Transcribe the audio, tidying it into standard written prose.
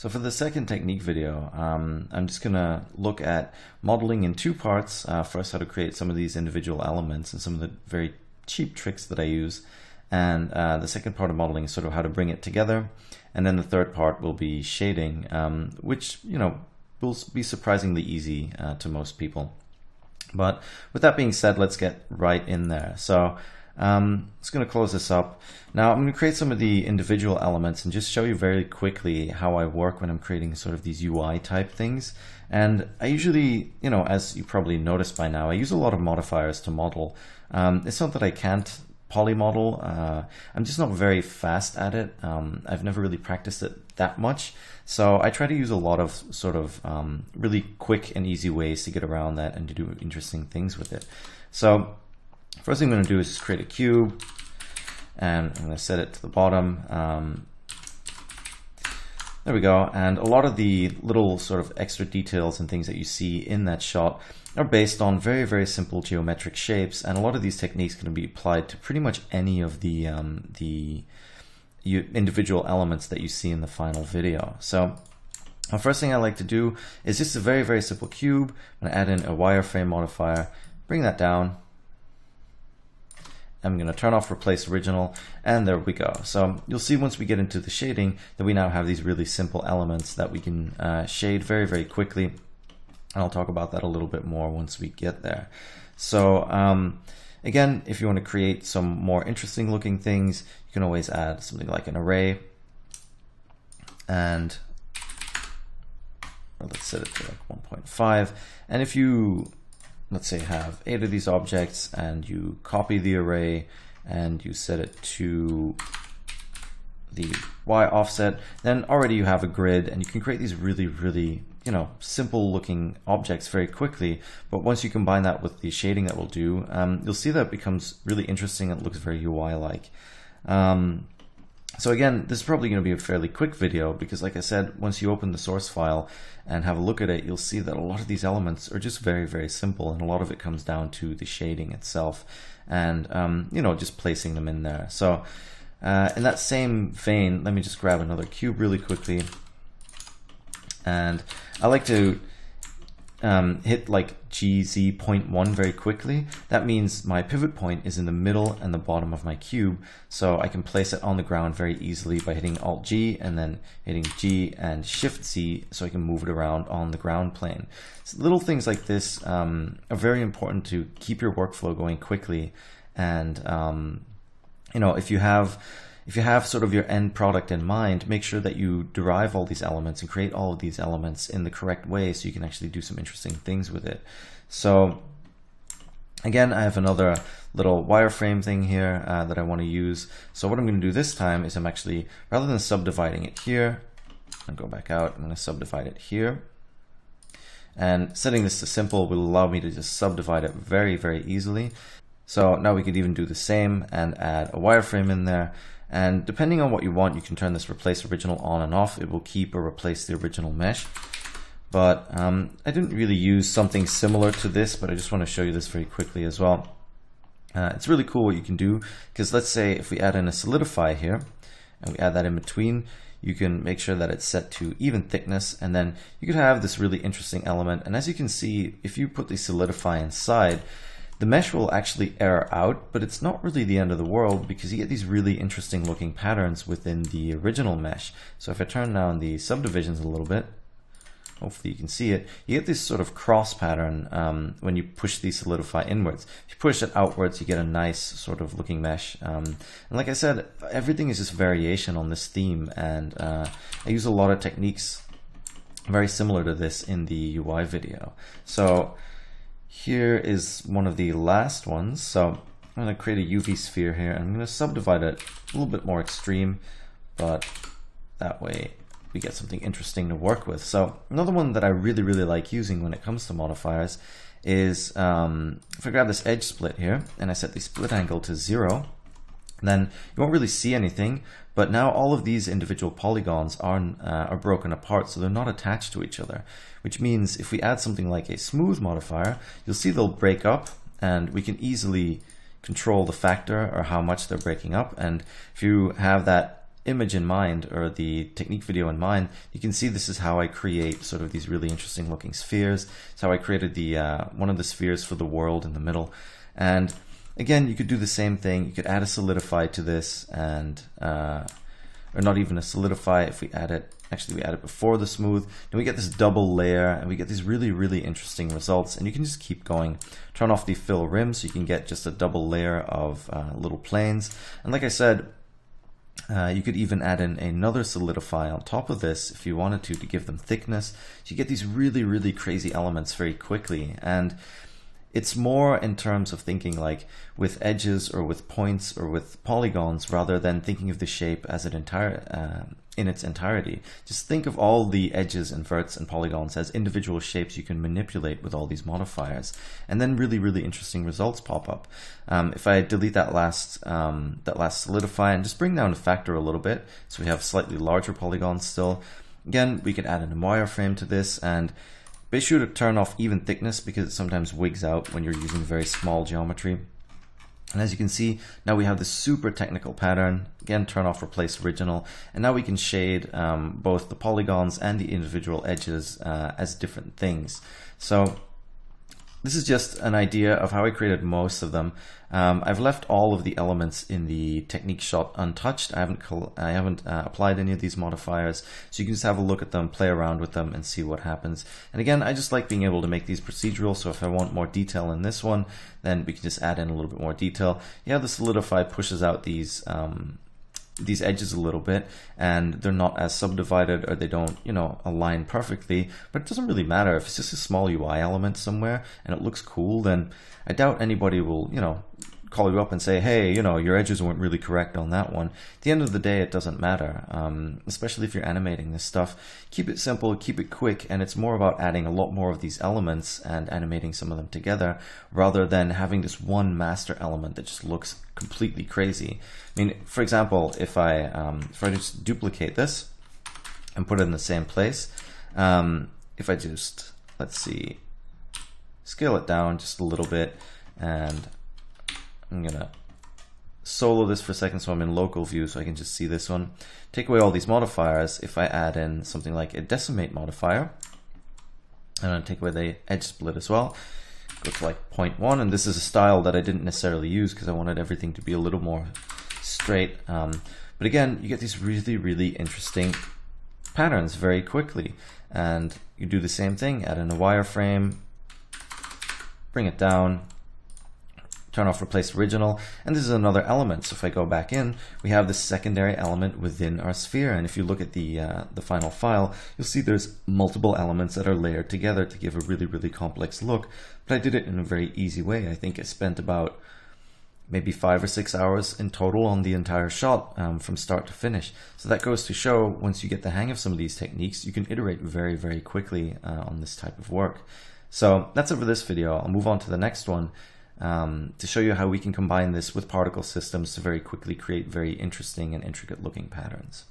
So for the second technique video, I'm just gonna look at modeling in two parts. First, how to create some of these individual elements and some of the very cheap tricks that I use. And the second part of modeling is sort of how to bring it together. And then the third part will be shading, which, you know, will be surprisingly easy to most people. But with that being said, let's get right in there. So I'm just going to close this up. Now I'm going to create some of the individual elements and just show you very quickly how I work when I'm creating sort of these UI type things. And I usually, you know, as you probably noticed by now, I use a lot of modifiers to model. It's not that I can't poly model. I'm just not very fast at it. I've never really practiced it that much. So I try to use a lot of sort of really quick and easy ways to get around that and to do interesting things with it. So first thing I'm going to do is just create a cube, and I'm going to set it to the bottom. There we go. And a lot of the little sort of extra details and things that you see in that shot are based on very, very simple geometric shapes. And a lot of these techniques can be applied to pretty much any of the individual elements that you see in the final video. So the first thing I like to do is just a very, very simple cube. I'm going to add in a wireframe modifier, bring that down. I'm going to turn off replace original, and there we go. So you'll see once we get into the shading that we now have these really simple elements that we can shade very, very quickly. And I'll talk about that a little bit more once we get there. So again, if you want to create some more interesting looking things, you can always add something like an array. And let's set it to like 1.5. And if you, let's say, have 8 of these objects and you copy the array and you set it to the Y offset, then already you have a grid and you can create these really, really, you know, simple looking objects very quickly. But once you combine that with the shading that we'll do, you'll see that it becomes really interesting and it looks very UI-like. So again, this is probably going to be a fairly quick video because, like I said, once you open the source file and have a look at it, you'll see that a lot of these elements are just very, very simple, and a lot of it comes down to the shading itself and, you know, just placing them in there. So in that same vein, let me just grab another cube really quickly. And I like to hit like GZ.1 very quickly. That means my pivot point is in the middle and the bottom of my cube, so I can place it on the ground very easily by hitting Alt G and then hitting G and Shift Z so I can move it around on the ground plane. So little things like this are very important to keep your workflow going quickly. And you know, if you have sort of your end product in mind, make sure that you derive all these elements and create all of these elements in the correct way so you can actually do some interesting things with it. So again, I have another little wireframe thing here that I want to use. So what I'm going to do this time is I'm actually, rather than subdividing it here, I'll go back out, I'm going to subdivide it here. And setting this to simple will allow me to just subdivide it very, very easily. So now we could even do the same and add a wireframe in there. And depending on what you want, you can turn this replace original on and off. It will keep or replace the original mesh. But I didn't really use something similar to this, but I just want to show you this very quickly as well. It's really cool what you can do, because let's say if we add in a solidify here, and we add that in between, you can make sure that it's set to even thickness, and then you could have this really interesting element. And as you can see, if you put the solidify inside, the mesh will actually error out, but it's not really the end of the world because you get these really interesting looking patterns within the original mesh. So if I turn down the subdivisions a little bit, hopefully you can see it, you get this sort of cross pattern when you push the solidify inwards. If you push it outwards, you get a nice sort of looking mesh. And like I said, everything is just variation on this theme, and I use a lot of techniques very similar to this in the UI video. So here is one of the last ones. So I'm going to create a UV sphere here, and I'm going to subdivide it a little bit more extreme, but that way we get something interesting to work with. So another one that I really, really like using when it comes to modifiers is if I grab this edge split here and I set the split angle to 0, then you won't really see anything, but now all of these individual polygons are broken apart, so they're not attached to each other, which means if we add something like a smooth modifier, you'll see they'll break up, and we can easily control the factor or how much they're breaking up. And if you have that image in mind, or the technique video in mind, you can see this is how I create sort of these really interesting looking spheres. It's how I created the one of the spheres for the world in the middle. And again, you could do the same thing. You could add a solidify to this, and or not even a solidify. If we add it, actually we add it before the smooth, and we get this double layer, and we get these really, really interesting results. And you can just keep going. Turn off the fill rim so you can get just a double layer of little planes. And like I said, you could even add in another solidify on top of this if you wanted to give them thickness. So you get these really, really crazy elements very quickly. And it's more in terms of thinking like with edges or with points or with polygons, rather than thinking of the shape as an in its entirety. Just think of all the edges and verts and polygons as individual shapes you can manipulate with all these modifiers, and then really, really interesting results pop up. If I delete that last solidify and just bring down the factor a little bit, so we have slightly larger polygons still. Again, we could add an wireframe to this, and be sure to turn off even thickness because it sometimes wigs out when you're using very small geometry. And as you can see, now we have this super technical pattern. Again, turn off replace original, and now we can shade both the polygons and the individual edges as different things. So this is just an idea of how I created most of them. I've left all of the elements in the technique shot untouched. I haven't applied any of these modifiers, so you can just have a look at them, play around with them, and see what happens. And again, I just like being able to make these procedural, so if I want more detail in this one, then we can just add in a little bit more detail. Yeah, the solidify pushes out these edges a little bit, and they're not as subdivided, or they don't, align perfectly, but it doesn't really matter. If it's just a small UI element somewhere and it looks cool, then I doubt anybody will, call you up and say, hey, your edges weren't really correct on that one. At the end of the day, it doesn't matter, especially if you're animating this stuff. Keep it simple, keep it quick, and it's more about adding a lot more of these elements and animating some of them together, rather than having this one master element that just looks completely crazy. I mean, for example, if I just duplicate this and put it in the same place, if I just, let's see, scale it down just a little bit, and I'm gonna solo this for a second so I'm in local view so I can just see this one. Take away all these modifiers. If I add in something like a decimate modifier, and I'll take away the edge split as well, go to like 0.1, and this is a style that I didn't necessarily use because I wanted everything to be a little more straight. But again, you get these really, really interesting patterns very quickly. And you do the same thing, add in a wireframe, bring it down, turn off replace original, and this is another element. So if I go back in, we have this secondary element within our sphere, and if you look at the final file, you'll see there's multiple elements that are layered together to give a really, really complex look. But I did it in a very easy way. I think I spent about maybe 5 or 6 hours in total on the entire shot from start to finish. So that goes to show, once you get the hang of some of these techniques, you can iterate very, very quickly on this type of work. So that's it for this video. I'll move on to the next one to show you how we can combine this with particle systems to very quickly create very interesting and intricate looking patterns.